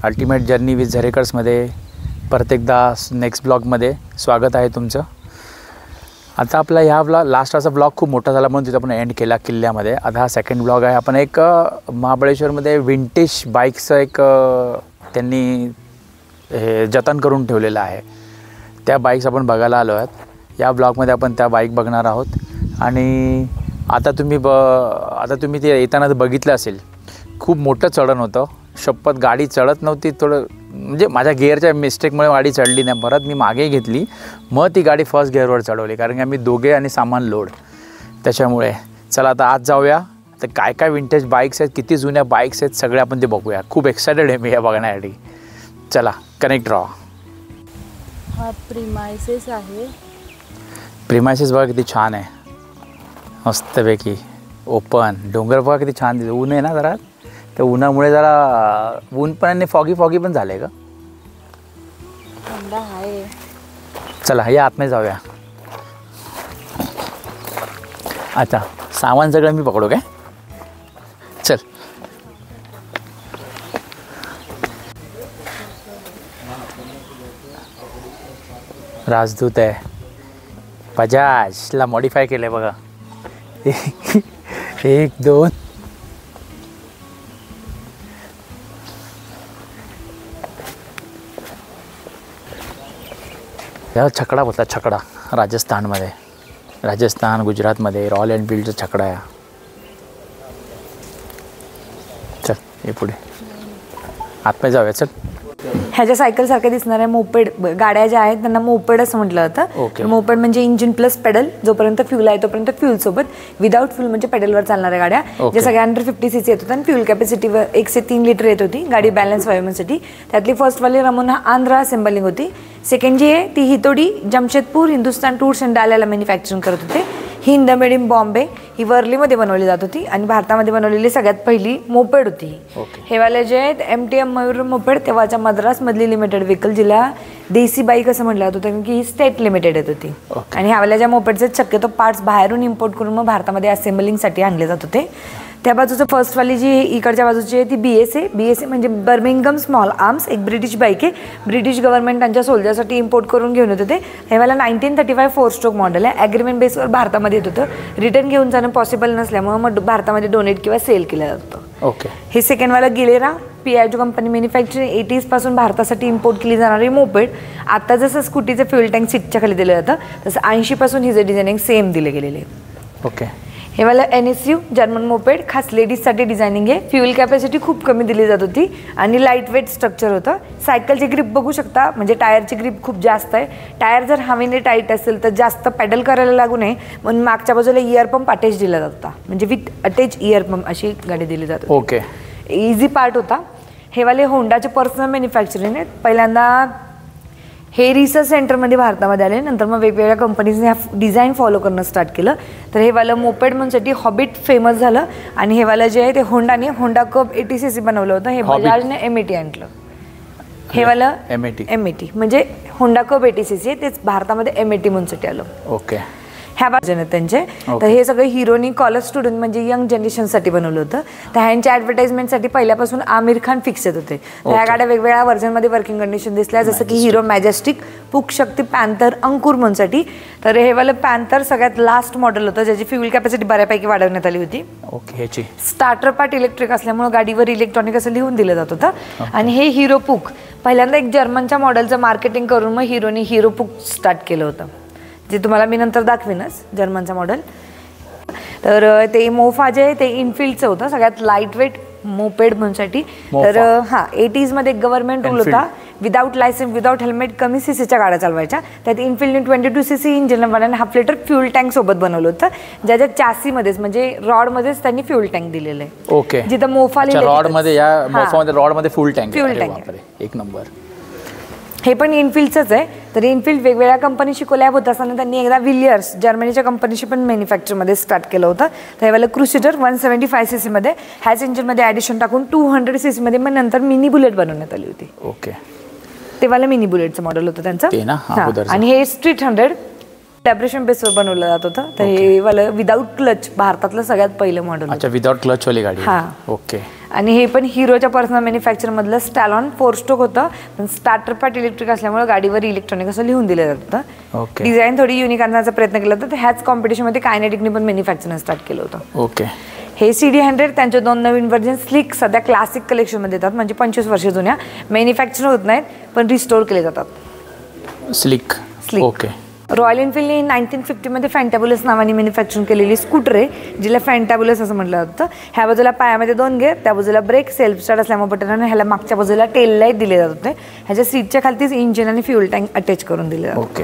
Ultimate journey with झरेकर्समध्ये परत एकदा next ब्लॉगमध्ये स्वागत आहे तुमचं. आता आपला ह्या लास्ट असा ब्लॉग खूप मोठा झाला म्हणून तिथं आपण एंड केला किल्ल्यामध्ये. आता हा सेकंड ब्लॉग आहे. आपण एक महाबळेश्वरमध्ये विंटेज बाईक्सचं एक त्यांनी हे जतन करून ठेवलेलं आहे. त्या बाईक्स आपण बघायला आलो आहोत. या ब्लॉगमध्ये आपण त्या बाईक बघणार आहोत. आणि आता तुम्ही ते येताना बघितलं असेल, खूप मोठं चढण होतं. शपथ गाडी चढत नव्हती. थोडं म्हणजे माझ्या गिअरच्या मिस्टेकमुळे गाडी चढली नाही. परत मी मागे घेतली, मग ती गाडी फर्स्ट गिअरवर चढवली, कारण की आम्ही दोघे आणि सामान लोड. त्याच्यामुळे चला आता आज जाऊया. तर काय काय विंटेज बाईक्स आहेत, किती जुन्या बाईक्स आहेत, सगळे आपण ते बघूया. खूप एक्सायटेड आहे मी या बघण्यासाठी. चला कनेक्ट राहा. हा प्रिमायसेस आहे. प्रिमायसेस बघा किती छान आहे, मस्तपैकी ओपन. डोंगर बघा किती छान दिसतं. ऊन आहे ना जरा, त्या उन्हामुळे जरा ऊन पण आणि फॉगी पण झालं आहे का. थंड आहे. चला या आतमध्ये जाऊया. अच्छा सामान सगळं मी पकडू काय. चल राजदूत आहे, बजाजला मॉडिफाय केलं आहे बघा. 1 2 या छकडा बोलतात. छकडा राजस्थानमध्ये, राजस्थान गुजरातमध्ये रॉयल एनफिल्डचा छकडा आहे. चल हे पुढे आतमध्ये जाऊया. चल ह्याच्या सायकल सारख्या दिसणाऱ्या मोपेड गाड्या ज्या आहेत त्यांना मोपेड असं म्हटलं जातं. मोपेड म्हणजे इंजिन प्लस पेडल. जोपर्यंत फ्यूल आहे तोपर्यंत फ्यूल सोबत, विदाउट फ्यूल म्हणजे पेडलवर चालणाऱ्या गाड्या, ज्या सगळ्या अंडर 50 cc येत होत्या आणि फ्यूल कॅपॅसिटी 1 से 3 लिटर येत होती. गाडी बॅलन्स व्हायसाठी. त्यातली फर्स्टवाली रमोना आंध्रा असेंबलिंग होती. सेकंड जी आहे ती हितोडी जमशेदपूर हिंदुस्तान टूर्स अँड डाल्याला मॅन्युफॅक्चरिंग करत होते. ही इंद मेड इन बॉम्बे, ही वर्लीमध्ये बनवली जात होती आणि भारतामध्ये बनवलेली सगळ्यात पहिली मोपेड होती. हे वाले जे आहेत MTM मयूर मोपेड, तेव्हाच्या मद्रासमधली लिमिटेड व्हेकल, जिला देसी बाईक असं म्हटलं जात होतं, कारण की ही स्टेट लिमिटेड येत होती. आणि ह्या वाल्या ज्या मोपेडचे शक्यतो पार्ट्स बाहेरून इम्पोर्ट करून मग भारतामध्ये असेंबलिंगसाठी आणले जात होते. त्या बाजूचं फर्स्टवाली जी इकडच्या बाजूची आहे ती BSA म्हणजे बर्मिंगम स्मॉल आर्म्स, एक ब्रिटिश बाईक आहे. ब्रिटिश गव्हर्नमेंट त्यांच्या सोल्जरसाठी इम्पोर्ट करून घेऊन येत होते. हे वाला 1935 4 स्ट्रोक मॉडेल आहे. ॲग्रीमेंट बेसवर भारतामध्ये येत होतं. रिटर्न घेऊन जाणं पॉसिबल नसल्यामुळे मग भारतामध्ये डोनेट किंवा सेल केलं जातं. हे सेकंडवाला गिलेरा, पियाजो कंपनी मॅन्युफॅक्चरिंग. 80s पासून भारतासाठी इम्पोर्ट केली जाणारी मोपेड. आता जसं स्कूटीचं फ्युल टँक सीटच्या खाली दिलं जातं, तसं 80 पासून हिचं डिझायनिंग सेम दिले गेलेले. हे वाला NSU जर्मन मोपेड, खास लेडीजसाठी डिझायनिंग आहे. फ्युल कॅपॅसिटी खूप कमी दिली जात होती आणि लाईट वेट स्ट्रक्चर होतं. सायकलची ग्रिप बघू शकता, म्हणजे टायरची ग्रिप खूप जास्त आहे. टायर जर हवेने टाईट असेल तर जास्त पेडल करायला लागू नये म्हणून मागच्या बाजूला इयर पंप अटॅच दिला जात होता, म्हणजे विथ अटॅच इयर पंप अशी गाडी दिली जात होती. इझी पार्ट होता. हे वाले होंडाचे पर्सनल मॅन्युफॅक्चरिंग आहेत. पहिल्यांदा हे रिसर्च सेंटरमध्ये भारतामध्ये आले, नंतर मग वेगवेगळ्या कंपनीजने हा डिझाईन फॉलो करणं स्टार्ट केलं. तर हे वालं मोपेड म्हणसाठी हॉबिट फेमस झालं. आणि हे वालं जे आहे ते होंडा कप 80 cc बनवलं होतं. हे बजाजने MAT आणलं. हे वालं MAT म्हणजे होंडा कप 80 cc आहे, तेच भारतामध्ये MAT म्हणसाठी आलं. ह्या बाजूने आहेत त्यांचे. तर हे सगळं हिरोनी कॉलेज स्टुडंट म्हणजे यंग जनरेशनसाठी बनवलं होतं. तर ह्यांच्या ॲडव्हर्टाइजमेंटसाठी पहिल्यापासून आमिर खान फिक्स येत होते. ह्या गाड्या वेगवेगळ्या व्हर्जनमध्ये वर्किंग कंडिशन दिसल्या, जसं की हिरो मॅजेस्टिक, पुक शक्ती, पॅन्थर, अंकुर म्हणसाठी. तर हे वालं पॅन्थर सगळ्यात लास्ट मॉडेल होतं, ज्याची फ्युल कॅपॅसिटी बऱ्यापैकी वाढवण्यात आली होती. स्टार्टर पार्ट इलेक्ट्रिक असल्यामुळे गाडीवर इलेक्ट्रॉनिक असं लिहून दिलं जात होतं. आणि हे हिरो पुक, पहिल्यांदा एक जर्मनच्या मॉडेलचं मार्केटिंग करून मग हिरोनी हिरो पुक स्टार्ट केलं होतं, जे तुम्हाला मी नंतर दाखवीनच, जर्मनचं मॉडेल. तर ते मोफा जे आहे ते इनफिल्डचं होतं, सगळ्यात लाईट वेट मोपेड म्हणसाठी. तर 80s मध्ये गव्हर्नमेंट रूल होता, विदाऊट लायसन्स, विदाऊट हेल्मेट, कमी सीसीच्या गाड्या चालवायच्या. त्यात इनफिल्डने 22 cc engine 1.5 litre fuel tank सोबत बनवलं होतं, ज्याच्या चॅसीमध्येच म्हणजे रॉडमध्येच त्यांनी फ्यूल टँक दिलेलं आहे. जिथं मोफा रॉडमध्ये फ्यूल टँक एक नंबर. हे पण इनफिल्डचंच आहे. तर इनफिल्ड वेगवेगळ्या कंपनीशी कोलॅब होत असताना त्यांनी एकदा विलियर्स जर्मनीच्या कंपनीशी पण मॅन्युफॅक्चरमध्ये स्टार्ट केलं होतं. तर हे वाला क्रुसेडर 175 cc मध्ये ह्याच इंजिनमध्ये ॲडिशन टाकून 200 cc मध्ये मग नंतर मिनी बुलेट बनवण्यात आली होती. ते वाला मिनी बुलेटचं मॉडेल होतं त्यांचं. आणि हे स्ट्रीट 100 लॅब्रेशन बेसवर बनवलं जात होतं. तर हे वाला विदाऊट क्लच भारतातलं सगळ्यात पहिलं मॉडेल. विदाऊट क्लच वाली गाडी. ओके. आणि हे पण हिरोच्या पर्सनल मॅन्युफॅक्चरमधलं स्टॅलॉन 4 स्ट्रोक होतं, पण स्टार्टर पॅट इलेक्ट्रिक असल्यामुळे गाडीवर इलेक्ट्रॉनिक असं लिहून दिलं जातं. ओके. डिझाईन थोडी युनिक आणण्याचा प्रयत्न केला होता. ह्याच कॉम्पिटिशनमध्ये कायनेटिकने पण मॅन्युफॅक्चरिंग स्टार्ट केलं होतं. ओके. हे CD100 त्यांचे 2 नवीन व्हर्जन स्लिक सध्या क्लासिक कलेक्शनमध्ये येतात, म्हणजे 25 वर्ष जुन्या, मॅन्युफॅक्चर होत नाहीत पण रिस्टोर केले जातात. स्लिक. ओके. रॉयल एनफिल्डने 1950 मध्ये फॅन्टाबुलस नावाने मॅन्युफॅक्चरिंग केलेली स्कूटर आहे, जिला फॅन्टाबुलस असं म्हटलं जातं. ह्या बाजूला पायामध्ये 2 गेअर, त्या बाजूला ब्रेक, सेल्फ स्टार्ट असल्यामुळे बटन, आणि ह्याला मागच्या बाजूला टेल लाईट दिले जात होते. ह्याच्या सीटच्या खालतीच इंजिन आणि फ्युल टँक अटॅच करून दिले जातात. ओके.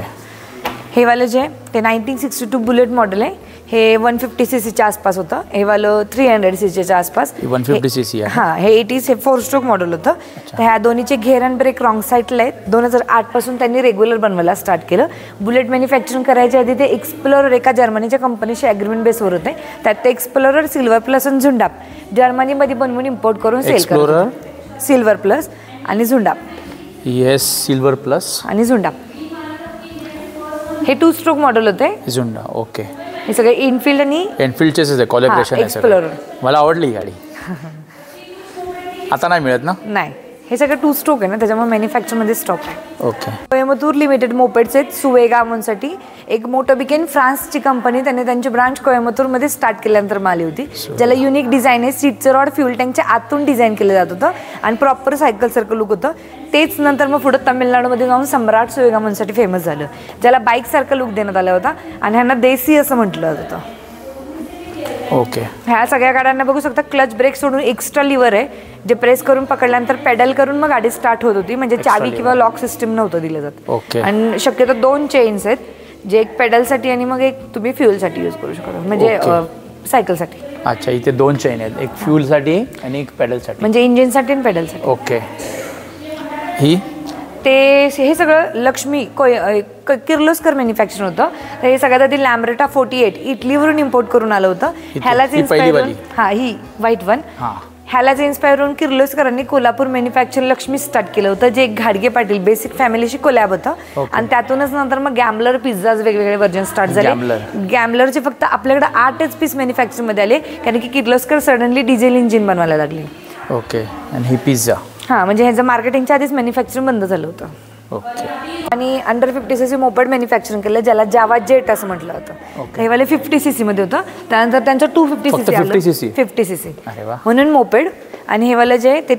हे वालं जे ते 1962 बुलेट मॉडेल आहे. हे 150cc आसपास होतं. हे वालं 300cc आसपास. 150cc आहे. हां, हे 80s हे 4 स्ट्रोक मॉडेल होतं. तर ह्या दोन्हीचे घेर आणि ब्रेक रॉंग साईडला आहेत. 2008 पासून त्यांनी रेग्युलर बनवायला स्टार्ट केलं. बुलेट मॅन्युफॅक्चरिंग करायच्या आधी ते एक्सप्लोरर एका जर्मनीच्या कंपनीशी ॲग्रीमेंट बेसवर होते. त्यात ते एक्सप्लोरर, सिल्वर प्लस आणि झुंडाप जर्मनीमध्ये बनवून इम्पोर्ट करून सेल करतात. सिल्वर प्लस आणि झुंडाप. येस, सिल्वर प्लस आणि झुंडाप. हे 2 स्ट्रोक मॉडेल होते. झुंडा. ओके. हे सगळे इनफिल्ड आणि एनफिल्डचेच आहे, कोलॅबरेशन आहे. एक्सप्लोरर. मला आवडली ही गाडी. आता नाही मिळत ना? नाही, हे सगळं 2 स्ट्रोक आहे ना, त्याच्यामुळे मॅन्युफॅक्चरमध्ये स्टॉक आहे. ओके. कोयंबतूर लिमिटेड मोपेड्स आहेत सुवेगा म्हणूनसाठी. एक मोटोबिकेन फ्रान्सची कंपनी, त्यांनी त्यांची ब्रांच कोयंबतूरमध्ये स्टार्ट केल्यानंतर आली होती, ज्याला युनिक डिझाईन आहे. सीटचं रॉड फ्युल टँकच्या आतून डिझाईन केलं जात होतं आणि प्रॉपर सायकल सारखं लुक होतं. तेच नंतर मग पुढे तामिळनाडूमध्ये जाऊन सम्राट सुवेगा म्हणूनसाठी फेमस झालं, ज्याला बाईकसारखं लुक देण्यात आला होता आणि ह्यांना देसी असं म्हटलं जात होतं. ओके. ह्या सगळ्या गाड्यांना बघू शकता क्लच ब्रेक सोडून एक्स्ट्रा लिव्हर आहे, जे प्रेस करून पकडल्यानंतर पेडल करून मग गाडी स्टार्ट होत होती. म्हणजे चावी किंवा लॉक सिस्टम नव्हतं दिलं जात. ओके. आणि शक्यतो 2 चेन्स आहेत, जे एक पेडलसाठी आणि मग एक तुम्ही फ्युलसाठी यूज करू शकता, म्हणजे सायकलसाठी. अच्छा, इथे 2 चेन आहेत, एक फ्युलसाठी आणि एक पेडलसाठी, म्हणजे इंजिनसाठी आणि पेडलसाठी. ओके. ही हे सगळं लक्ष्मी किर्लोस्कर मॅन्युफॅक्चर होतं. तर हे सगळ्यात आधी लॅम्ब्रेटा 48 इटलीवरून इम्पोर्ट करून आलं होतं. ह्यालाच इन्स्पायर होऊन, हां, ही व्हाईट वन, ह्यालाच इन्स्पायर होऊन किर्लोस्करांनी कोल्हापूर मॅन्युफॅक्चर लक्ष्मी स्टार्ट केलं होतं, जे एक घाडगे पाटील बेसिक फॅमिलीशी कोलॅब होतं. आणि त्यातूनच नंतर मग गॅम्बलर पिझ्झाज वेगवेगळे व्हर्जन स्टार्ट झाले. गॅम्बलरचे फक्त आपल्याकडे 8च पीस मॅन्युफॅक्चरमध्ये आले, कारण की किर्लोस्कर सडनली डिझेल इंजिन बनवायला लागले. ओके. आणि ही पिझ्झा. हां, म्हणजे ह्याचं मार्केटिंगच्या आधीच मॅन्युफॅक्चरिंग बंद झालं होतं. ओके. आणि अंडर 50cc मोपेड मॅन्युफॅक्चरिंग केलं, ज्याला जावा जेट असं म्हटलं होतं. हे वाले 50cc मध्ये होतं. त्यानंतर त्यांचं 250cc 50cc म्हणून मोपेड. आणि हे वालं जे ते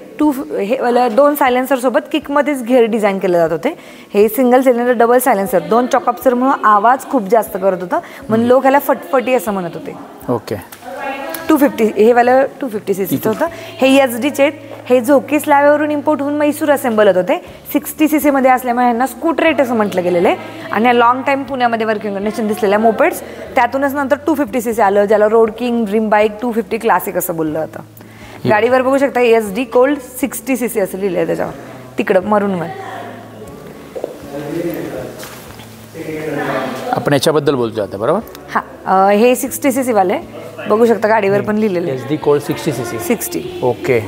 हे वालं 2 सायलेन्सर सोबत किकमध्येच घेर डिझाईन केले जात होते. हे सिंगल सिलेंडर डबल सायलेन्सर 2 चॉकअप्सरमुळे आवाज खूप जास्त करत होता, म्हणून लोक ह्याला फटफटी असं म्हणत होते. ओके. 250 हे वालं 250cc होतं. हे SD आहेत. हे झोकी स्लॅबवरून इम्पोर्ट होऊन मैसूर असेंबल होत होते. 60cc मध्ये असल्यामुळे ह्यांना स्कूटरेट असं म्हटलं गेलेलं आहे. आणि ह्या लॉंग टाईम पुण्यामध्ये वर्किंग कंडिशन दिसलेल्या मोपेड्स, त्यातूनच नंतर 250cc आलं, ज्याला road king, dream bike, 250 classic असं बोललं होतं. गाडीवर बघू शकता SD कोल्ड 60cc असं लिहिलं आहे त्याच्यावर, तिकडं मरूनवर. आपण याच्याबद्दल बोलतो आता, बरोबर? हां, हे 60cc वाले बघू शकता, गाडीवर पण लिहिलेलं SD कोल्ड 60cc. 60. ओके.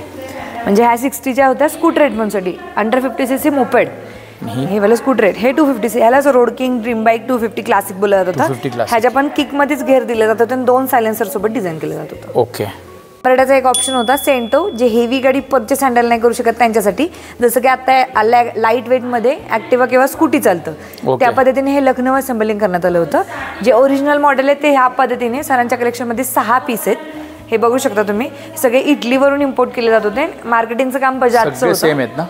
म्हणजे ह्या 60च्या होत्या स्कूटरेट म्हणूनसाठी. अंडर 50cc मोपेड, हे वाला स्कूटरेट. हे 250cc, ह्यालाच road king, dream bike 250 classic बोलला जात होता. ह्याच्या पण किकमध्येच घेर दिले जात होते आणि 2 सायलेन्सर सोबत डिझाईन केलं जात होतं. ओके. मराठाचा एक ऑप्शन होता सेंटो, जे हेवी गाडी परचेस हँडल नाही करू शकत त्यांच्यासाठी. जसं की आता लाईट वेटमध्ये ॲक्टिवा किंवा स्कूटी चालतं, त्या पद्धतीने हे लखनौ असेंबलिंग करण्यात आलं होतं. जे ओरिजिनल मॉडेल आहे ते ह्या पद्धतीने सरांच्या कलेक्शनमध्ये 6 पीस आहेत. हे बघू शकता तुम्ही, सगळे इटलीवरून इम्पोर्ट केले जात होते. मार्केटिंगचं काम बजाजचं होतं. सेम आहेत ना?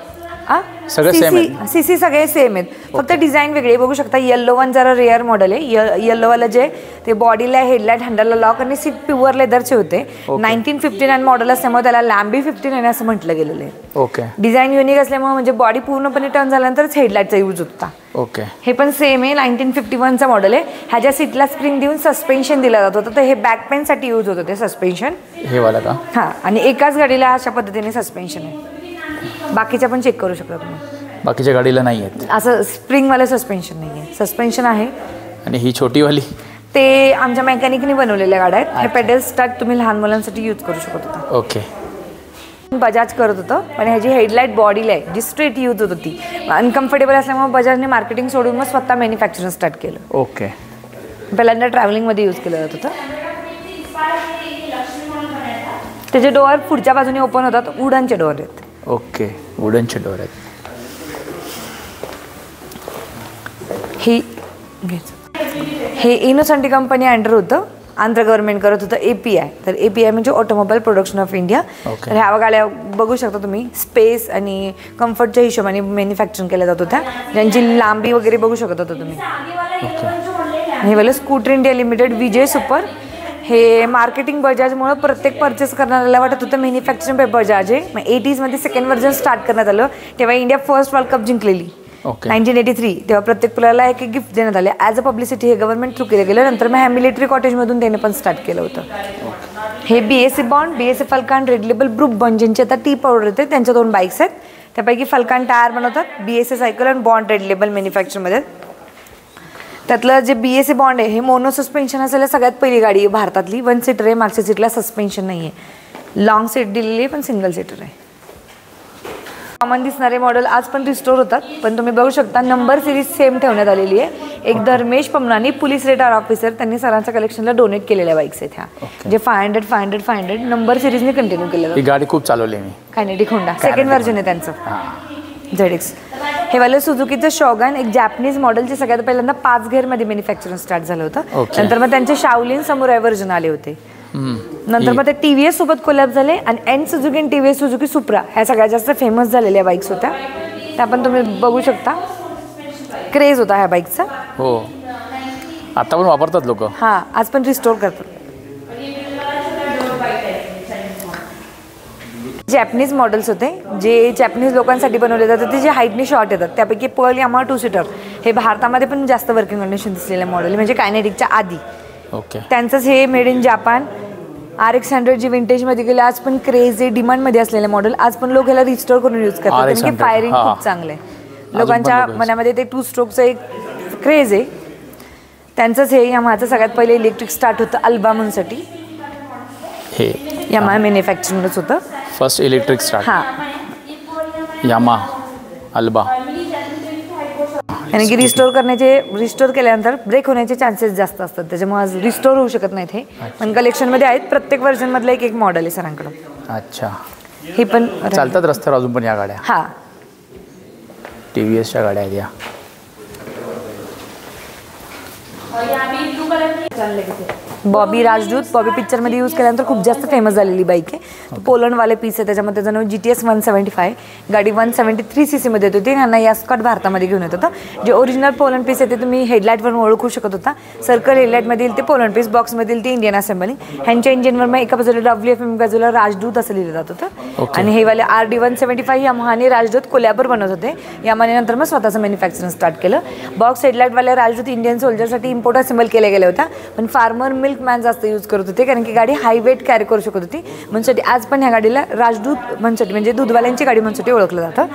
सगळे सेम आहेत. सीसी सगळे सेम आहेत, फक्त डिझाईन वेगळी. बघू शकता येल्लो वन जरा रेअर मॉडेल आहे. येल्लोवाला जे ते बॉडीला हेडलाईट, हँडलला लॉक आणि सीट प्युअर लेदरचे होते. 1959 मॉडेल असल्यामुळे त्याला लॅम्बी 59 असं म्हटलं गेलेलं आहे. ओके. डिझाईन युनिक असल्यामुळे म्हणजे बॉडी पूर्णपणे टर्न झाल्यानंतरच हेडलाईटचा यूज होता. ओके. हे पण सेम आहे, 1951चा मॉडेल आहे. ह्याच्या सीटला स्प्रिंग देऊन सस्पेन्शन दिलं जात होतं, तर हे बॅक पेनसाठी यूज होतं ते सस्पेन्शन. हे वाला का? हां, आणि एकाच गाडीला अशा पद्धतीने सस्पेन्शन आहे. बाकीच्या पण चेक करू शकता तुम्ही, बाकीच्या गाडीला नाही आहेत असं स्प्रिंगवालं सस्पेन्शन नाही आहे. सस्पेन्शन आहे. आणि ही छोटीवाली ते आमच्या मेकॅनिकने बनवलेल्या गाड्या आहेत. हे पेडल स्टार्ट तुम्ही लहान मुलांसाठी यूज करू शकत होता. ओके. बजाज करत होतं, पण ह्याची हेडलाईट बॉडीला आहे जी स्ट्रेट यूज होत होती. अनकम्फर्टेबल असल्यामुळे बजाजने मार्केटिंग सोडून मग स्वतः मॅन्युफॅक्चरिंग स्टार्ट केलं. ओके. पहिल्यांदा ट्रॅव्हलिंगमध्ये यूज केलं जात होतं. त्याचे डोअर पुढच्या बाजूने ओपन होतात, वुडनचे डोअर आहेत. ओके, वुडनचे डोअर आहेत. हे इनोसंटी कंपनी अंडर होतं, आंध्र गव्हर्नमेंट करत होतं API. तर API म्हणजे ऑटोमोबाईल प्रोडक्शन ऑफ इंडिया. तर ह्या गाड्या बघू शकता तुम्ही, स्पेस आणि कम्फर्टच्या हिशोबाने मॅन्युफॅक्चरिंग केल्या जात होत्या, ज्यांची लांबी वगैरे बघू शकत होता तुम्ही. हे वाले स्कूटर इंडिया लिमिटेड विजय सुपर. हे मार्केटिंग बजाजमुळे प्रत्येक परचेस करणाऱ्याला वाटत होतं मॅन्युफॅक्चरिंग पे बजाज आहे. मग 80sमध्ये सेकंड व्हर्जन स्टार्ट करण्यात आलं, तेव्हा इंडिया फर्स्ट वर्ल्ड कप जिंकलेली 1983. तेव्हा प्रत्येक प्लेयरला एक गिफ्ट देण्यात आले ॲज अ पब्लिसिटी. हे गव्हर्नमेंट थ्रू केलं गेलं. नंतर मग ह्या मिलिटरी कॉटेजमधून त्याने पण स्टार्ट केलं होतं. हे BSC Bond, BSC Falcon, Red Label, Brooke Bond, ज्यांचे आता टी पावडर येते, त्यांच्या 2 बाईक्स आहेत. त्यापैकी फल्कान टायर बनवतात, BSC सायकल आणि बॉन्ड रेड लेबल मॅन्युफॅक्चरमध्ये. त्यातलं जे BSC बॉन्ड आहे हे मोनो सस्पेन्शन असलेल्या सगळ्यात पहिली गाडी आहे भारतातली. 1 सीटर आहे, मागच्या सीटला सस्पेन्शन नाही आहे. लॉंग सीट दिलेली आहे पण सिंगल सीटर आहे. कॉमन दिसणारे मॉडेल आज पण रिस्टोर होतात, पण तुम्ही बघू शकता नंबर सिरीज सेम ठेवण्यात आलेली आहे. एक Dharmesh Pamnani, police retire officer, त्यांनी सरांच्या कलेक्शनला डोनेट केलेल्या बाईक्स आहेत ह्या, जे 500 500 500 नंबर सिरीजने कंटिन्यू केलेलं. ही गाडी खूप चालवली मी. कायनेटिक होंडा सेकंड व्हर्जन आहे त्यांचं, ZX. हे वालं सुझुकीचं शॉगन, एक जॅपनीज मॉडेल, जे सगळ्यात पहिल्यांदा 5 गेअरमध्ये मॅन्युफॅक्चरिंग स्टार्ट झालं होतं. नंतर मग त्यांचे शाओलिन समुराय व्हर्जन आले होते. नंतर मग ते TVS सोबत कोलॅब झाले आणि एन सुझुकी आणि TVS सुझुकी सुप्रा ह्या सगळ्यात जास्त फेमस झालेल्या बाईक्स होत्या. त्या पण तुम्ही बघू शकता, क्रेज होता ह्या बाईकचा. हो, आता पण वापरतात लोक. हां, आज पण रिस्टोर करतात. जॅपनीज मॉडेल्स होते, जे जॅपनीज लोकांसाठी बनवले जातात, ते जे हाईटने शॉर्ट येतात. त्यापैकी पर्ल यामा 2 सीटर हे भारतामध्ये पण जास्त वर्किंग कंडिशन दिसलेले मॉडेल, म्हणजे कायनेटिकच्या आधी. ओके, त्यांचंच हे मेड इन जापान. RX 100 जी विंटेजमध्ये गेले, आज पण क्रेज आहे, डिमांडमध्ये असलेले मॉडेल आज पण लोक ह्याला रिस्टोर करून यूज करतात, कारण की फायरिंग खूप चांगलं आहे. लोकांच्या मनामध्ये ते 2 स्ट्रोकचं एक क्रेज आहे. त्यांचंच हे यामाचं सगळ्यात पहिले इलेक्ट्रिक स्टार्ट होतं अल्बा म्हणूनसाठी. हे यामा मॅन्युफॅक्चरिंगच होतं फर्स्ट इलेक्ट्रिक स्टार्ट. हां, यामा अल्बा. कारण की रिस्टोर केल्यानंतर ब्रेक होण्याचे चान्सेस जास्त असतात, त्याच्यामुळे आज रिस्टोर होऊ शकत नाहीत हे. पण कलेक्शनमध्ये आहेत, प्रत्येक व्हर्जनमधलं एक मॉडेल आहे सरांकडं. अच्छा, हे पण चालतात रस्त्यावर अजून पण या गाड्या. हां, TVSच्या गाड्या आहेत या. बॉबी राजदूत, बॉबी पिक्चरमध्ये यूज केल्यानंतर खूप जास्त फेमस झालेली बाईक आहे. पोलंडवाले पीस आहे, त्याच्यामध्ये त्याचं नाव GTS 175. गाडी 173cc मध्ये येत होती. ह्यांना यास्कॉट भारतामध्ये घेऊन येत होतं. जे ओरिजिनल पोलंड पीस आहे ते तुम्ही हेडलाईटवरून ओळखू शकत होता. सर्कल हेडलाईटमधील ते पोलंड पीस, बॉक्समधील ते इंडियन असेंबलिंग. ह्यांच्या इंजिनवर मग एका बाजूला WFM, बाजूला राजदूत असं लिहिलं जात होतं. आणि हे वाले RD 175 यामाहाने राजदूत कोलॅबर बनवत होते. यामाने नंतर मग स्वतःचं मॅन्युफॅक्चरिंग स्टार्ट केलं. बॉक्स हेडलाईटवाल्या राजदूत इंडियन सोल्जरसाठी इम्पोर्ट असेंबल केल्या गेल्या होत्या, पण फार्मर मिल्कमॅन जास्त यूज करत होते, कारण की गाडी हाय वेट कॅरी करू शकत होती. म्हणून आज पण ह्या गाडीला राजदूत म्हणसाठी, म्हणजे दूधवाल्यांची गाडी म्हणसाठी ओळखलं जातं.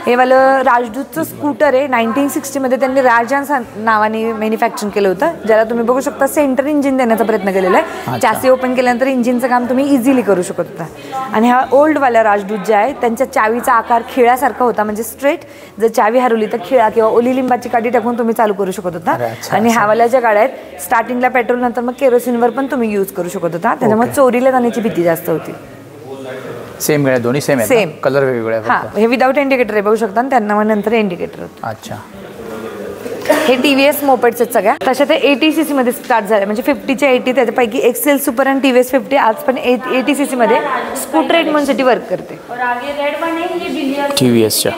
हे वालं राजदूतचं स्कूटर आहे. 1960मध्ये त्यांनी राजहंस नावाने मॅन्युफॅक्चरिंग केलं होतं, ज्याला तुम्ही बघू शकता सेंटर इंजिन देण्याचा प्रयत्न केलेला आहे. चॅसी ओपन केल्यानंतर इंजिनचं काम तुम्ही इझिली करू शकत होता. आणि हा ओल्डवाल्या राजदूत जे आहे त्यांच्या चावीचा आकार खिळ्यासारखा होता, म्हणजे स्ट्रेट. जर चावी हरवली तर खिळा किंवा ओली लिंबाची काठी टाकून तुम्ही चालू करू शकत होता. आणि ह्यावाल्या ज्या गाड्या आहेत, स्टार्टिंगला पेट्रोल, नंतर मग केरोसिनवर पण तुम्ही यूज करू शकत होता. त्याच्यामुळे चोरीला जाण्याची भीती जास्त होती. सेम गाड्या, दोन्ही सेम आहेत, सेम कलर वेगवेगळे. हां, हे विदाउट इंडिकेटर आहे बघू शकता, त्यांना मग नंतर इंडिकेटर होतं. अच्छा, हे TVS मोपेड्स आहेत सगळ्या. तशा ते 80cc मध्ये स्टार्ट झाले, म्हणजे 50च्या 80. त्याच्यापैकी एक्सेल सुपर आणि TVS 50 आज पण 80cc मध्ये स्कूटर म्हणूनसाठी वर्क करते. TVSच्या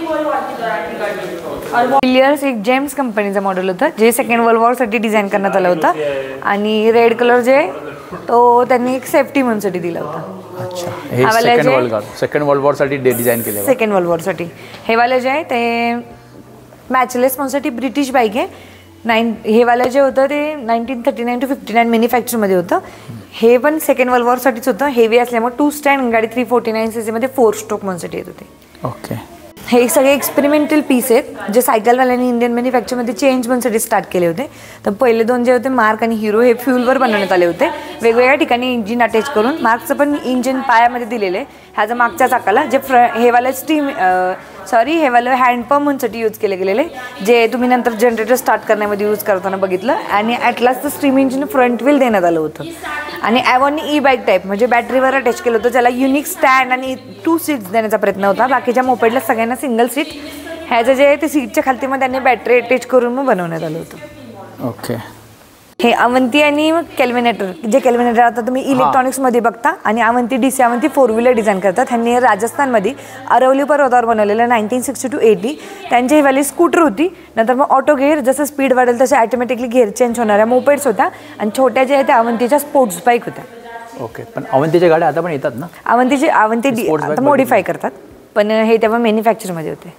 विलियर्स एक जेम्स कंपनीचं मॉडेल होतं, जे सेकंड वर्ल्ड वॉरसाठी डिझाईन करण्यात आलं होतं. आणि रेड कलर जे तो त्यांनी एक सेफ्टी म्हणूनसाठी दिला होता. अच्छा, हे सेकंड वर्ल्ड वॉरसाठी डिझाईन केलं. सेकंड वर्ल्ड वॉरसाठी हे वाले जे आहे ते मॅचलेस म्हणूनसाठी ब्रिटिश बाईक आहे. हे वालं जे होतं ते 1939 to 59 मॅन्युफॅक्चरमध्ये होतं. हे पण सेकंड वर्ल्ड वॉरसाठीच होतं. हेवी असल्यामुळे 2 स्टँड गाडी 349cc मध्ये 4 स्ट्रोक म्हणूनसाठी येत होते. ओके, हे सगळे एक्सपेरिमेंटल पीस आहेत, जे सायकलवाल्यांनी इंडियन मॅन्युफॅक्चरमध्ये चेंज म्हणूनसाठी स्टार्ट केले होते. तर पहिले 2 जे होते मार्क आणि हिरो, हे फ्युलवर बनवण्यात आले होते, वेगवेगळ्या ठिकाणी इंजिन अटॅच करून. मार्कचं पण इंजिन पायामध्ये दिलेलं आहे, ह्याचं मागच्या चाकाला. जे हेवाला सॉरी हे वालं हँडपंपसाठी यूज केले गेलेले, जे तुम्ही नंतर जनरेटर स्टार्ट करण्यामध्ये यूज करताना बघितलं. आणि ॲटलासचं स्ट्रीम इंजिन फ्रंट व्हील देण्यात आलं होतं. आणि ॲव्हॉननी ई बाईक टाईप म्हणजे बॅटरीवर अटॅच केलं होतं, ज्याला युनिक स्टँड आणि 2 सीट्स देण्याचा प्रयत्न होता. बाकीच्या मोपेडला सगळ्यांना सिंगल सीट, ह्याचं जे आहे ते सीटच्या खालती मग त्यांनी बॅटरी अटॅच करून मग बनवण्यात आलं होतं. ओके. हे अवंती आणि केल्विनेटर, जे केल्विनेटर आता तुम्ही इलेक्ट्रॉनिक्समध्ये बघता. आणि Avanti DC Avanti 4 wheeler design करतात. ह्यांनी राजस्थानमध्ये अरवली पर्वतावर बनवलेलं 1960 to 80. त्यांची ही वाली स्कूटर होती. नंतर मग ऑटो गिअर, जसं स्पीड वाढेल तसे ॲटोमॅटिकली गिअर चेंज होणाऱ्या मोपेड्स होत्या. आणि छोट्या ज्या आहेत त्या अवंतीच्या स्पोर्ट्स बाईक होत्या. ओके. पण अवंतीच्या गाड्या आता पण येतात ना? अवंती आता मॉडिफाय करतात, पण हे तेव्हा मॅन्युफॅक्चरमध्ये होते.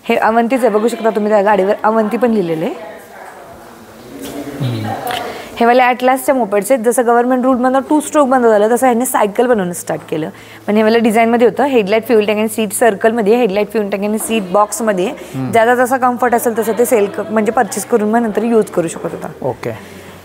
हे अवंतीचं बघू शकता तुम्ही, त्या गाडीवर अवंती पण लिहिलेलं आहे. हे वाले ॲटलासच्या मोपेड्स आहेत. जसं गव्हर्नमेंट रूलमधून 2 स्ट्रोक बंद झालं तसं ह्यांनी सायकल बनवणं स्टार्ट केलं. पण हे वाला डिझाईनमध्ये होतं. हेडलाईट, फ्युल टँक आणि सीट सर्कलमध्ये, हेडलाईट, फ्युल टँक आणि सीट बॉक्समध्ये. ज्याचा जसा कम्फर्ट असेल तसं ते सेल म्हणजे परचेस करून मग नंतर यूज करू शकत होता. ओके.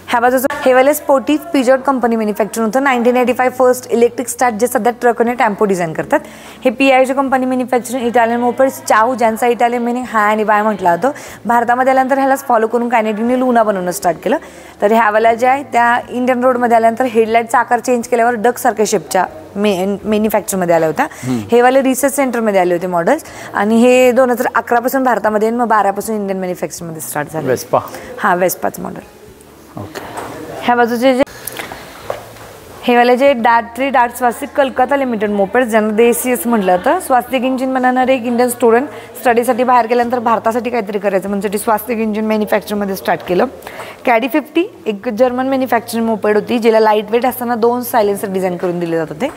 ह्या बाजूचं हे वाले स्पोर्टी पिजॉट कंपनी मॅन्युफॅक्चर होतं. 1985 फर्स्ट इलेक्ट्रिक स्टार्ट, जे सध्या ट्रक आणि टेम्पो डिझाईन करतात. हे PIG company manufacturing Italian mopeds चाऊ, ज्यांचा इटालियन मिनिंग हा आणि बाय म्हटला होतो. भारतामध्ये आल्यानंतर ह्यालाच फॉलो करून कायनेटिकने लुना बनवणं स्टार्ट केलं. तर ह्यावाल्या ज्या आहे त्या इंडियन रोडमध्ये आल्यानंतर हेडलाईटचा आकार चेंज केल्यावर डक सारख्या शेपच्या मॅन्युफॅक्चरमध्ये आल्या होत्या. हे वाले रिसर्च सेंटरमध्ये आले होते मॉडेल्स. आणि हे 2011 पासून भारतामध्ये मग 12 पासून इंडियन मॅन्युफॅक्चरमध्ये स्टार्ट झालं. वेस्पा. हां, वेस्पाचं मॉडेल. ओके. ह्या बाजूचे जे हे वाले जे डार्ट स्वास्तिक कलकत्ता लिमिटेड मोपेड्स, ज्यांना DCS म्हटलं तर स्वास्तिक इंजिन बनवणारे एक इंडियन स्टुडंट स्टडीसाठी बाहेर गेल्यानंतर भारतासाठी काहीतरी करायचं म्हणजे स्वास्तिक इंजिन मॅन्युफॅक्चरमध्ये स्टार्ट केलं. कॅडी 50 एक जर्मन मॅन्युफॅक्चरिंग मोपेड होती, जिला लाईट वेट असताना 2 सायलेन्सर डिझाईन करून दिले जात होते.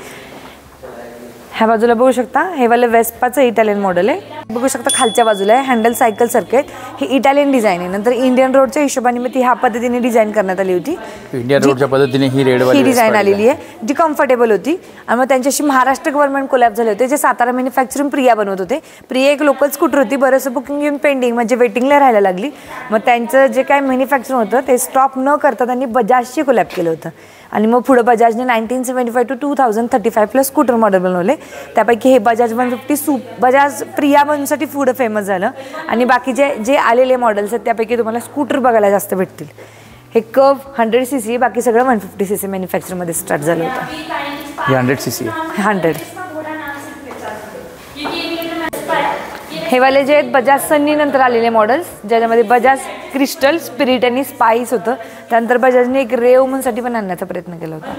ह्या बाजूला बघू शकता हे वाले वेस्पाचं इटालियन मॉडेल आहे. बघू शकता खालच्या बाजूला आहे हँडल सायकल सारखे आहेत. हे इटालियन डिझाईन आहे. नंतर इंडियन रोडच्या हिशोबाने मग ती ह्या पद्धतीने डिझाईन करण्यात आली होती. इंडियन रोडच्या पद्धतीने ही डिझाईन आलेली आहे, जी कम्फर्टेबल होती. आणि मग त्यांच्याशी महाराष्ट्र गव्हर्नमेंट कोलॅब झाले होते, जे सातारा मॅन्युफॅक्चरिंग प्रिया बनवत होते. प्रिया एक लोकल स्कूटर होती, बरंचसं बुकिंग येऊन पेंडिंग म्हणजे वेटिंगला राहायला लागली. मग त्यांचं जे काय मॅन्युफॅक्चरिंग होतं ते स्टॉप न करता त्यांनी बजाजशी कोलॅब केलं होतं. आणि मग पुढे बजाजने 1975 to 2035 प्लस स्कूटर मॉडेल बनवले. त्यापैकी हे बजाज 150 बजाज प्रिया बनण्यासाठी पुढं फेमस झालं. आणि बाकी जे आलेले मॉडेल्स आहेत त्यापैकी तुम्हाला स्कूटर बघायला जास्त भेटतील. हे कर्व 100cc, बाकी सगळं 150cc मॅन्युफॅक्चरमध्ये स्टार्ट झालं होतं. 100cc 100. हे वाले जे आहेत बजाज सन्नी नंतर आलेले मॉडेल्स, ज्याच्यामध्ये बजाज क्रिस्टल, स्पिरिट आणि स्पाइस होतं. त्यानंतर बजाजने एक रेव म्हणसाठी पण आणण्याचा प्रयत्न केला होता.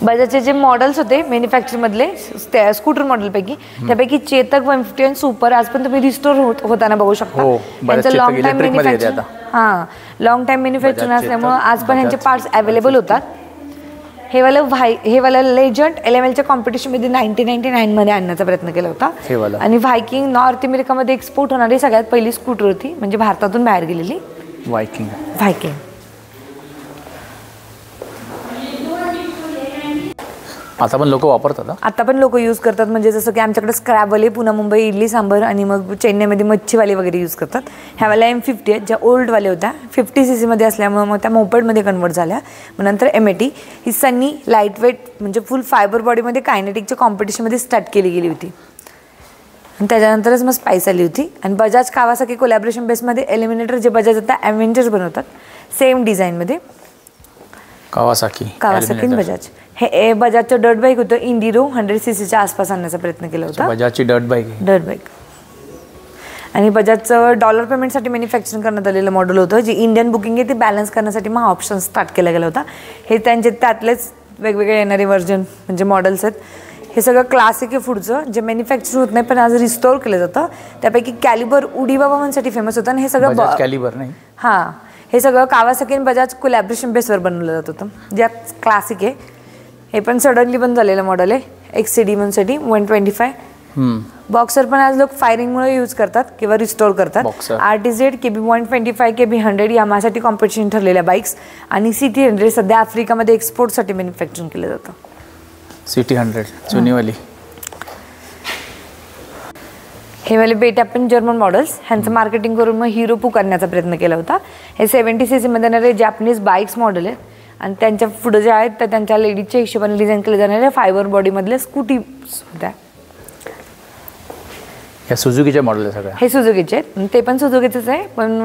बजाजचे जे मॉडेल्स होते मॅन्युफॅक्चरमधले स्कूटर मॉडेलपैकी, त्यापैकी चेतक 150 आणि सुपर आज पण तुम्ही रिस्टोर होताना बघू शकता. त्यांचं long time manufacture long time manufacture असल्यामुळं आज पण ह्यांचे पार्ट्स अवेलेबल होतात. हे वाला लेजंड LMLच्या कॉम्पिटिशनमध्ये 1999 मध्ये आणण्याचा प्रयत्न केला होता. आणि व्हायकिंग नॉर्थ अमेरिकामध्ये एक्सपोर्ट होणारी सगळ्यात पहिली स्कूटर होती, म्हणजे भारतातून बाहेर गेलेली व्हायकिंग. आता पण लोक वापरतात. आता पण लोक यूज करतात, म्हणजे जसं की आमच्याकडे स्क्रॅबवाले पुन्हा मुंबई इडली सांबर आणि मग चेन्नईमध्ये मच्छीवाले वगैरे यूज करतात. ह्यावाल्या M50 आहेत, ज्या ओल्डवाल्या होत्या 50cc मध्ये असल्यामुळे मग त्या मोपेडमध्ये कन्वर्ट झाल्या. मग नंतर MAT ही सन्नी लाईट वेट म्हणजे फुल फायबर बॉडीमध्ये कायनेटिकच्या कॉम्पिटिशनमध्ये स्टार्ट केली गेली होती. आणि त्याच्यानंतरच मग स्पाइस आली होती. आणि बजाज कावासाकी कोलॅबरेशन बेसमध्ये एलिमिनेटर जे बजाज आता ॲव्हेंजर्स बनवतात सेम डिझाईनमध्ये. कावासाकी बजाज हे बजाजचं डर्ट बाईक होतं. इंडिरो 100cc आसपास आणण्याचा प्रयत्न केला होता. बजाजची डर्ट बाईक. आणि बजाजचं डॉलर पेमेंटसाठी मॅन्युफॅक्चरिंग करण्यात आलेलं मॉडेल होतं, जे इंडियन बुकिंग आहे ते बॅलन्स करण्यासाठी मग ऑप्शन स्टार्ट केला गेला होता. हे त्यांचे त्यातलेच वेगवेगळे येणारे व्हर्जन म्हणजे मॉडेल्स आहेत. हे सगळं क्लासिक आहे पुढचं, जे मॅन्युफॅक्चर होत नाही पण आज रिस्टोर केलं जातं. त्यापैकी कॅलिबर उडीबाबा म्हणसाठी फेमस होतं. आणि हे सगळं कॅलिबर नाही, हां, हे सगळं कावासाकी आणि बजाज कोलॅबरेशन बेसवर बनवलं जात होतं, जे क्लासिक आहे. हे पण सडनली बंद झालेलं मॉडेल आहे. XCD म्हणसाठी 125. बॉक्सर पण आज लोक फायरिंगमुळे यूज करतात किंवा रिस्टोर करतात. RTZ KB 125 KB 100 यामासाठी कॉम्पिटिशन ठरलेल्या बाईक्स. आणि CT 100 सध्या आफ्रिकामध्ये एक्सपोर्टसाठी मॅन्युफॅक्चरिंग केलं जातं. CT 100 जुनीवाली. हे वाले बेटा पण जर्मन मॉडेल्स, ह्यांचं मार्केटिंग करून मग हिरो पुकारण्याचा प्रयत्न केला होता. हे 70cc मध्ये येणारे जॅपनीज बाईक्स मॉडेल आहेत. आणि त्यांच्या पुढे जे आहेत तर त्यांच्या लेडीजच्या हिशोबाने डिझाईन केले जाणाऱ्या फायबर बॉडीमधल्या स्कूटी होत्या. या सुझुकीचे मॉडेल आहे सगळ्या. हे सुझुकीचे आहेत, ते पण सुझुकीचेच आहे, पण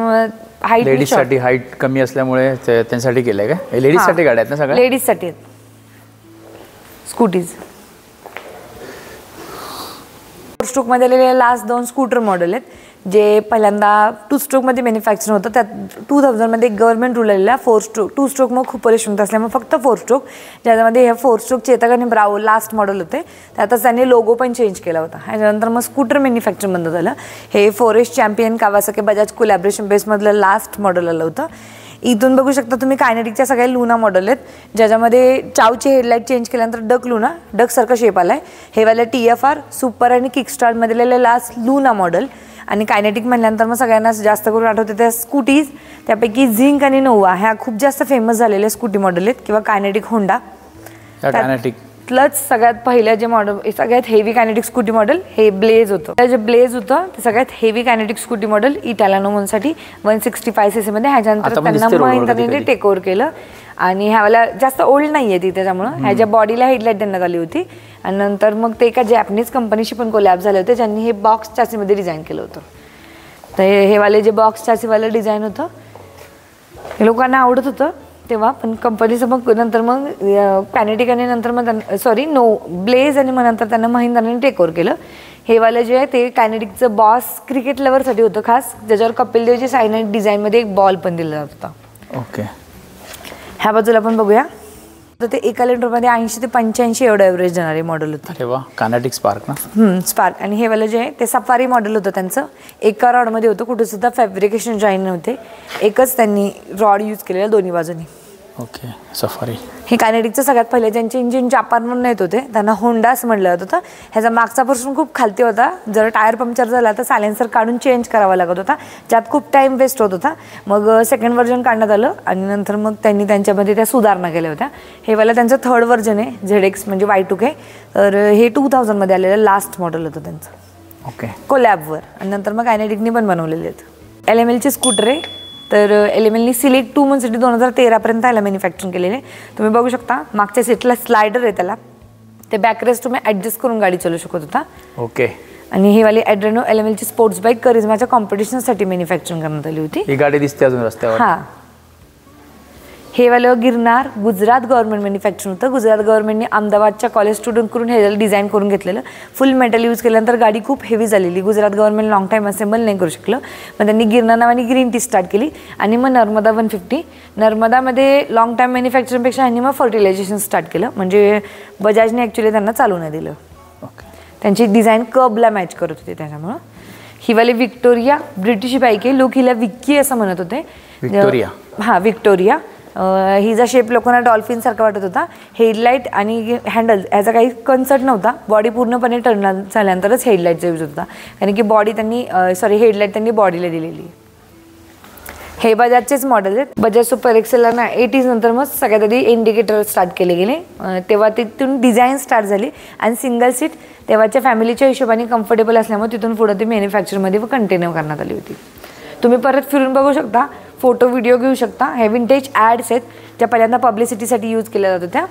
हाईट लेडीजसाठी हाईट कमी असल्यामुळे त्यांच्यासाठी केलंय का? लेडीजसाठी गाड्या आहेत ना सगळ्या? लेडीजसाठी आहेत स्कूटीज. 4 स्ट्रोकमध्ये आलेले लास्ट 2 स्कूटर मॉडेल आहेत, जे पहिल्यांदा 2 स्ट्रोकमध्ये मॅन्युफॅक्चर होतं. त्यात 2000मध्ये गव्हर्नमेंट रूल आलेला 4 स्ट्रोक. 2 स्ट्रोक मग खूप परेशान होत असल्यामुळे फक्त 4 स्ट्रोक, ज्याच्यामध्ये हे 4 स्ट्रोक चेतक आणि ब्रावो लास्ट मॉडेल होते. त्यातच त्यांनी लोगो पण चेंज केला होता. ह्याच्यानंतर मग स्कूटर मॅन्युफॅक्चर बंद झालं. हे forest champion Kawasaki Bajaj collaboration बेसमधलं लास्ट मॉडेल आलं होतं. इथून बघू शकता तुम्ही कायनेटिकच्या सगळ्या लुना मॉडेल आहेत, ज्याच्यामध्ये चावची हेडलाईट चेंज केल्यानंतर डक लुना, डकसारखा शेप आला आहे. हे वाले TFR सुपर आणि किकस्टार्टमधले लास्ट लुना मॉडेल. आणि कायनेटिक म्हणल्यानंतर मग सगळ्यांना जास्त करून आठवते त्या स्कूटीज, त्यापैकी झिंक आणि नोवा ह्या खूप जास्त फेमस झालेल्या स्कूटी मॉडेल आहेत, किंवा कायनेटिक होंडा. त्यातलंच सगळ्यात पहिलं जे मॉडेल, सगळ्यात हेवी कायनेटिक स्कूटी मॉडेल हे ब्लेज होतं. जे ब्लेज होतं ते सगळ्यात हेवी कायनेटिक स्कूटी मॉडेल इटालियानोसाठी 165cc मध्ये. ह्याच्यानंतर त्यांना महिंद्राने टेक ओव्हर केलं, आणि ह्याला जास्त ओल्ड नाही आहे ती, त्याच्यामुळं ह्याच्या बॉडीला हेडलाईट देण्यात आली होती. आणि नंतर मग ते एका जॅपनीज कंपनीशी पण कोलॅब झाले होते, ज्यांनी हे बॉक्स चासीमध्ये डिझाईन केलं होतं. तर हे वाले जे बॉक्स चासीवालं डिझाईन होतं हे लोकांना आवडत होतं तेव्हा, पण कंपनीचं मग नंतर मग कायनेटिक आणि नंतर मग ब्लेज आणि मग नंतर त्यांना महिंद्राने टेक ओव्हर केलं. हे वालं जे आहे ते कायनेटिकचं बॉस क्रिकेट लवरसाठी होतं खास, ज्याच्यावर कपिल देवची सायनाइट डिझाईनमध्ये एक बॉल पण दिला जात होता. ओके. ह्या बाजूला पण बघूया, तर ते एका लिटरमध्ये 80 ते 85 एवढं एव्हरेज देणारे मॉडेल होतं. अरे वा, कायनेटिक स्पार्क ना? स्पार्क. आणि हे वालं जे आहे ते सफारी मॉडेल होतं त्यांचं. एका रॉडमध्ये होतं, कुठे सुद्धा फॅब्रिकेशन जॉईन नव्हते, एकच त्यांनी रॉड यूज केलेलं दोन्ही बाजूनी. ओके. सफारी. हे कायनेटिकचं सगळ्यात पहिले ज्यांचे इंजिन जापानमधून येत होते त्यांना होंडा असं म्हटलं जात होतं. ह्याचा मागचा पोर्शन खूप खालती होता, जर टायर पंक्चर झाला तर सायलेन्सर काढून चेंज करावा लागत होता, ज्यात खूप टाईम वेस्ट होत होता. मग सेकंड व्हर्जन काढण्यात आलं, आणि नंतर मग त्यांनी त्यांच्यामध्ये त्या सुधारणा केल्या होत्या. हे वाला त्यांचं 3rd व्हर्जन आहे, ZX म्हणजे Y2K. तर हे 2000मध्ये आलेलं लास्ट मॉडेल होतं त्यांचं. ओके. कोलॅबवर. आणि नंतर मग कायनेटिकनी पण बनवलेले आहेत. LMLचे स्कूटर आहे, तर LMLनी सिलेक्ट 2 मंथसाठी 2013पर्यंत ह्याला मॅन्युफॅक्चरिंग केलेले. तुम्ही बघू शकता मागच्या सीटला स्लायडर आहे त्याला, ते बॅकरेस्ट तुम्ही ॲडजस्ट करून गाडी चालू शकत होता. ओके. आणि ही वाली ॲड्रेनो LMLची स्पोर्ट्स बाईक करिझमाच्या कॉम्पिटिशनसाठी मॅन्युफॅक्चरिंग करण्यात आली होती. ही गाडी दिसते अजून रस्त्यावर. हां. हे वालं गिरनार गुजरात गव्हर्नमेंट मॅन्युफॅक्चरिंग होतं. गुजरात गव्हर्नमेंटने अहमदाबादच्या कॉलेज स्टुडंट करून हे डिझाईन करून घेतलेलं. फुल मेटल यूज केल्यानंतर गाडी खूप हेवी झालेली, Gujarat government long time assemble नाही करू शकलं. मग त्यांनी गिरनार नावाने ग्रीन टी स्टार्ट केली, आणि मग नर्मदा 150. नर्मदामध्ये लॉंग टाईम मॅन्युफॅक्चरिंगपेक्षा ह्यांनी मग फर्टिलायझेशन स्टार्ट केलं, म्हणजे बजाजने ॲक्च्युली त्यांना चालू नाही दिलं. त्यांची डिझाईन कर्बला मॅच करत होती त्याच्यामुळं. ही वाली विक्टोरिया ब्रिटिश बाईक आहे, लोक हिला विक्की असं म्हणत होते. विक्टोरिया. हां, विक्टोरिया. हिचा शेप लोकांना डॉल्फिन सारखा वाटत होता. हेडलाईट आणि हँडल ह्याचा काही कन्सर्ट नव्हता, बॉडी पूर्णपणे टर्न झाल्यानंतरच हेडलाईटचा यूज होता, कारण की बॉडी त्यांनी हेडलाईट त्यांनी बॉडीला दिलेली. हे बजाजचेच मॉडेल आहेत. बजाज सुपर एक्सेलला ना 80s नंतर मग सगळ्यात आधी इंडिकेटर स्टार्ट केले गेले, तेव्हा तिथून डिझाईन स्टार्ट झाली. आणि सिंगल सीट तेव्हाच्या फॅमिलीच्या हिशोबाने कम्फर्टेबल असल्यामुळे तिथून पुढे ती मॅन्युफॅक्चरमध्ये कंटिन्यू करण्यात आली होती. तुम्ही परत फिरून बघू शकता, फोटो व्हिडिओ घेऊ शकता. हे विंटेज ॲड्स आहेत ज्या पहिल्यांदा पब्लिसिटीसाठी यूज केल्या जात होत्या.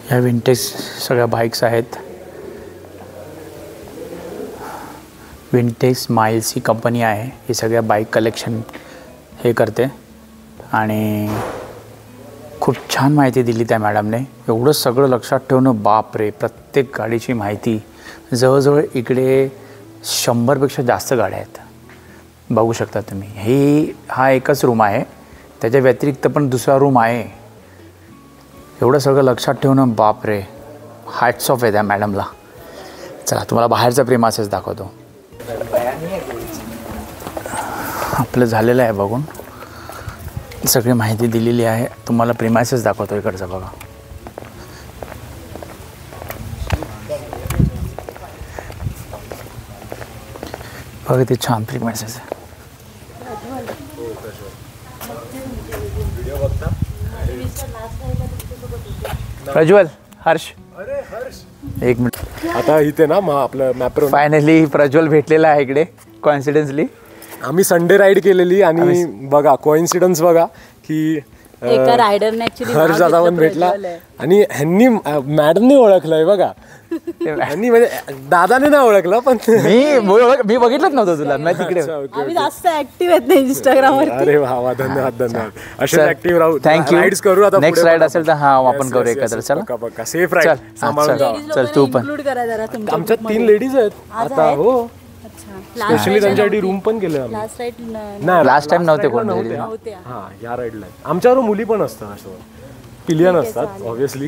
ह्या विंटेज सगळ्या बाईक्स आहेत. विंटेज स्माइल्स ही कंपनी आहे, ही सगळ्या बाईक कलेक्शन हे करते, आणि खूप छान माहिती दिली त्या मॅडमने. एवढं सगळं लक्षात ठेवणं, बाप रे, प्रत्येक गाडीची माहिती. जवळजवळ इकडे 100पेक्षा जास्त गाड्या आहेत, बघू शकता तुम्ही. हा एकच रूम आहे, त्याच्या व्यतिरिक्त पण दुसरा रूम आहे. एवढं सगळं लक्षात ठेवणं, बाप रे, हॅट्स ऑफ आहे त्या मॅडमला. चला तुम्हाला बाहेरचा प्रेमासेस दाखवतो. आपलं झालेलं आहे बघून, सगळी माहिती दिलेली आहे. तुम्हाला प्रेमासेस दाखवतो इकडचं बघा. बघा ते छान प्रेमासेस आहे. प्रज्वल, हर्ष, एक मिनिट. आता इथे ना आपलं मॅप्रो फायनली प्रज्वल भेटलेला आहे इकडे कॉन्फिडेंसली. आम्ही संडे राईड केलेली आणि बघा कोइन्सिडन्स बघा की एका रायडरने ऍक्च्युली हर्ष दादा पण भेटला आणि ह्यांनी मॅडमनी ओळखलंय बघा. ह्यांनी म्हणजे दादाने नाही ओळखलं पण मी बघितलंच नव्हतं तुला मी तिकडे. आम्ही जास्त ऍक्टिव्ह आहेत ना इंस्टाग्रामवर. अरे वा धन्यवाद. असे ऍक्टिव्ह राहू. थँक्यू. राईड्स करू आता. नेक्स्ट राईड असेल तर हा आपण करू एकत्र. चला पक्का सेफ राईड. सांभाळून जा. चल तू पण. इन्क्लूड करा जरा तुमच्या आमच्यात 3 लेडीज आहेत आता. हो स्पेशली त्यांच्यासाठी रूम पण केलं आम्ही. लास्ट राईड नाही लास्ट टाइम नव्हते कोण. हा या राईडला आमच्यावर मुली पण असतात असं पिलियन असतात ऑब्विसली.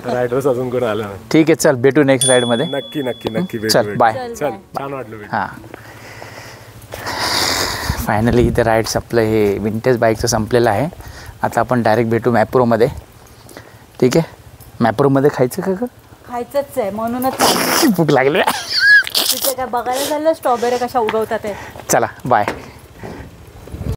रायडर्स अजून कोण आलं नाही. ठीक आहे चल भेटू नेक्स्ट राईड मध्ये. नक्की चल बाय. चल छान वाटलं. हां फायनली इथे राईड्स आपलं हे विंटेज बाईकचं संपलेलं आहे. आता आपण डायरेक्ट भेटू मॅप्रोमध्ये. ठीक आहे मॅप्रोमध्ये खायचं का? खायचंच आहे म्हणूनच भूक लागली. तिथे काय बघायला झालं स्ट्रॉबेरी कशा उगवतात. चला बाय.